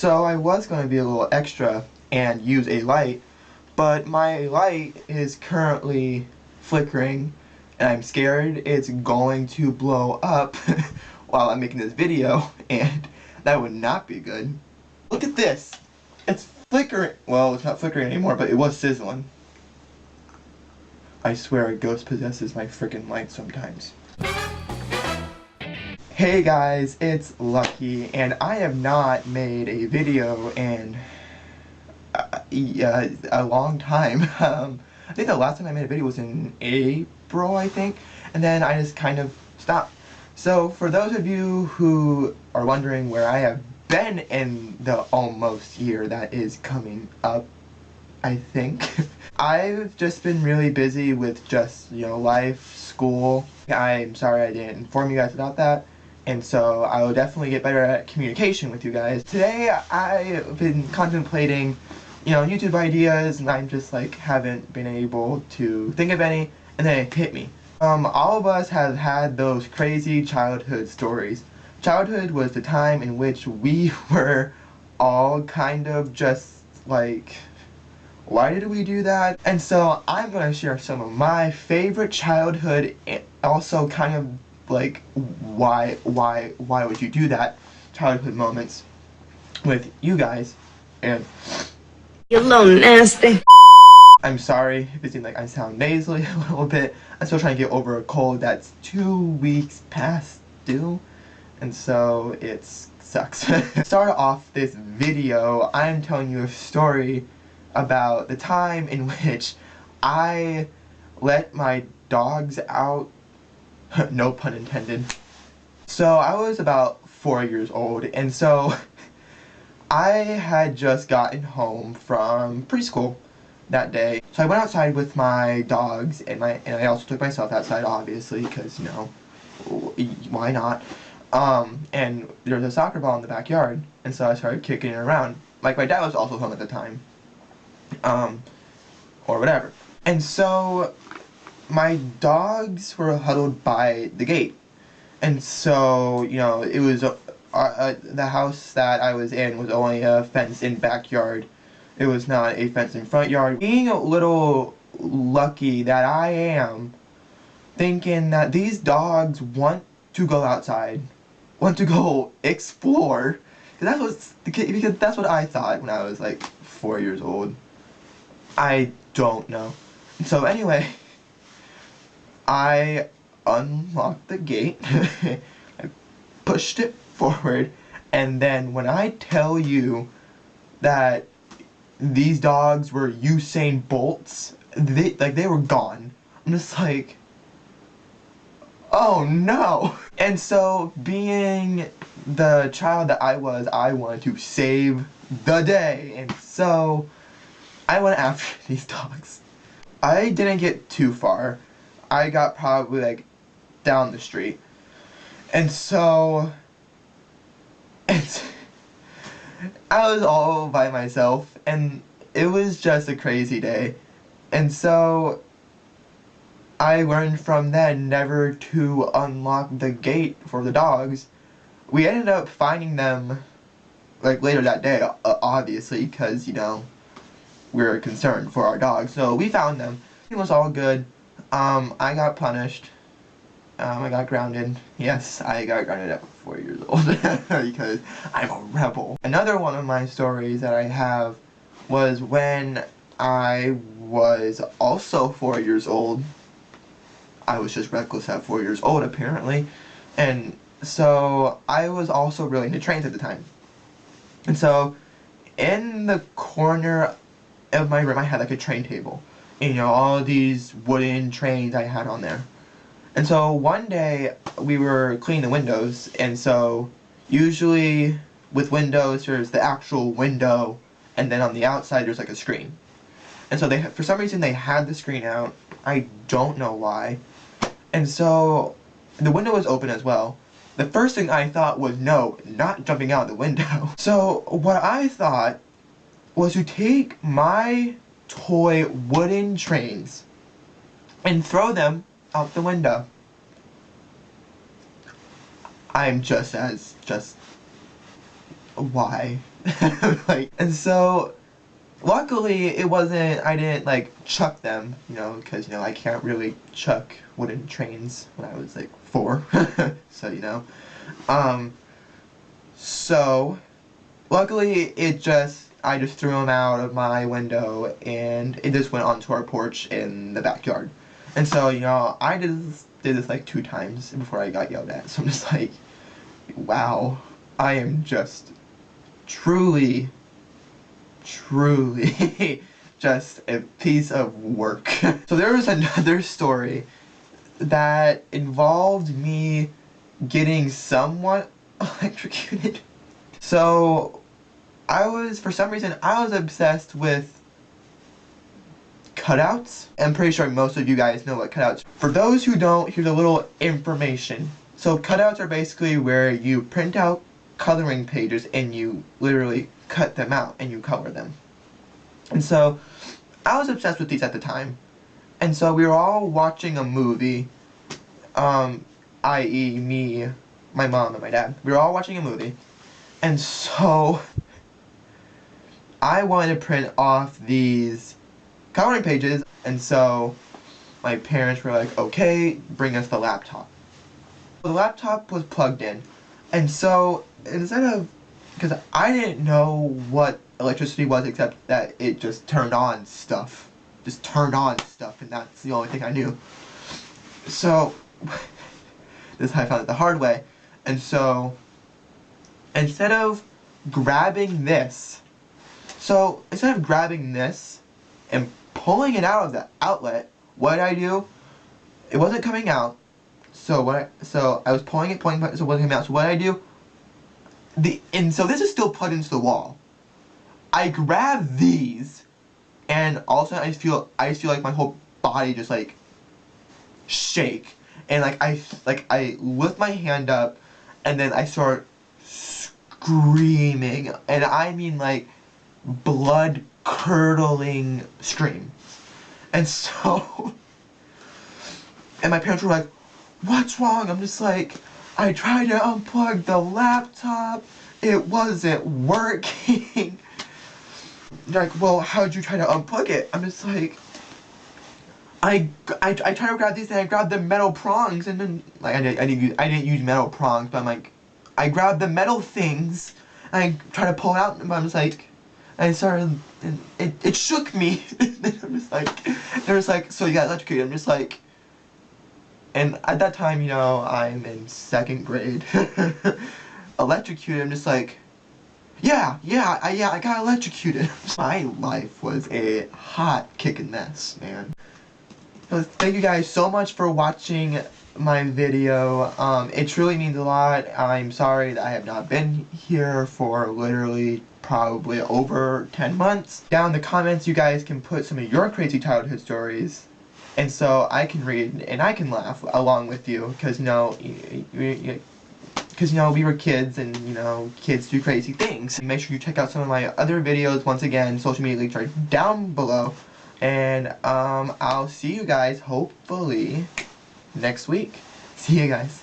So I was going to be a little extra and use a light, but my light is currently flickering and I'm scared it's going to blow up while I'm making this video, and that would not be good. Look at this! It's flickering. Well, it's not flickering anymore, but it was sizzling. I swear a ghost possesses my freaking light sometimes. Hey guys, it's Lucky, and I have not made a video in a long time. I think the last time I made a video was in April, I think, and then I just kind of stopped. So for those of you who are wondering where I have been in the almost year that is coming up, I think, I've just been really busy with just, life, school. I'm sorry I didn't inform you guys about that. And so I will definitely get better at communication with you guys. Today I've been contemplating, YouTube ideas, and I'm just haven't been able to think of any, and then it hit me. All of us have had those crazy childhood stories. Childhood was the time in which we were all kind of just like, why did we do that? And so I'm going to share some of my favorite childhood, and also kind of like why would you do that childhood moments with you guys. And you're a little nasty. I'm sorry if it seems like I sound nasally a little bit. I'm still trying to get over a cold that's 2 weeks past due, and so it sucks. To start off this video, I'm telling you a story about the time in which I let my dogs out. No pun intended. So I was about 4 years old, and so I had just gotten home from preschool that day. So I went outside with my dogs, and I also took myself outside, obviously, because why not? And there was a soccer ball in the backyard, and so I started kicking it around. Like, my dad was also home at the time, or whatever. And so my dogs were huddled by the gate, and so it was the house that I was in was only a fenced-in backyard. It was not a fenced-in front yard. Being a little lucky that I am, thinking that these dogs want to go outside, want to go explore, because that's what I thought when I was like 4 years old. I don't know. So anyway, I unlocked the gate, I pushed it forward, and then when I tell you that these dogs were Usain Bolts, they were gone. I'm just like, oh no! And so, being the child that I was, I wanted to save the day, and so I went after these dogs. I didn't get too far. I got probably down the street, and so I was all by myself, and it was just a crazy day. And so I learned from then never to unlock the gate for the dogs. We ended up finding them later that day, obviously, because we were concerned for our dogs. So we found them. It was all good. I got punished. I got grounded. Yes, I got grounded at 4 years old because I'm a rebel. Another one of my stories that I have was when I was also 4 years old. I was just reckless at 4 years old, apparently. And so I was also really into trains at the time. And so in the corner of my room, I had a train table. And all of these wooden trains I had on there. And so one day we were cleaning the windows, and so usually with windows there's the actual window, and then on the outside there's a screen. And so for some reason they had the screen out. I don't know why. And so the window was open as well. The first thing I thought was, no, not jumping out the window. So what I thought was to take my toy wooden trains and throw them out the window. I'm why Like, and so luckily it wasn't, I didn't like chuck them, you know, because, you know, I can't really chuck wooden trains when I was like 4. So, you know, so luckily I just threw them out of my window and it just went onto our porch in the backyard. And so, you know, I did this like 2 times before I got yelled at. So I'm just like, wow, I am just truly just a piece of work. So there was another story that involved me getting somewhat electrocuted. So for some reason, I was obsessed with cutouts. I'm pretty sure most of you guys know what cutouts. For those who don't, here's a little information. So cutouts are basically where you print out coloring pages and you literally cut them out and you color them. And so I was obsessed with these at the time. And so we were all watching a movie, i.e. me, my mom, and my dad. We were all watching a movie. And so I wanted to print off these coloring pages. And so my parents were like, okay, bring us the laptop. The laptop was plugged in. And so instead of, because I didn't know what electricity was except that it just turned on stuff. Just turned on stuff, and that's the only thing I knew. So, this is how I found it the hard way. And so, instead of grabbing this and pulling it out of the outlet, what did I do? It wasn't coming out. So I was pulling it, so it wasn't coming out. So what did I do? So this is still plugged into the wall. I grab these, and all of a sudden I just feel like my whole body just like shake, and like I lift my hand up, and then I start screaming, and I mean like blood curdling scream. And so, and my parents were like, "What's wrong?" I'm just like, I tried to unplug the laptop, it wasn't working. They're like, well, how'd you try to unplug it? I'm just like, I tried to grab these and I grabbed the metal prongs, and then like I didn't use metal prongs, but I'm like, I grabbed the metal things and I tried to pull it out, but I'm just like, I started, and it shook me. And I'm just like, they're just like, so you got electrocuted. I'm just like, and at that time, you know, I'm in 2nd grade. Electrocuted, I'm just like, yeah, I got electrocuted. My life was a hot kicking mess, man. So thank you guys so much for watching my video. It truly means a lot. I'm sorry that I have not been here for literally probably over 10 months. Down in the comments, you guys can put some of your crazy childhood stories. And so I can read and I can laugh along with you, because you know, we were kids, and you know, kids do crazy things. Make sure you check out some of my other videos. Once again, social media links are down below, and I'll see you guys hopefully next week. See you guys.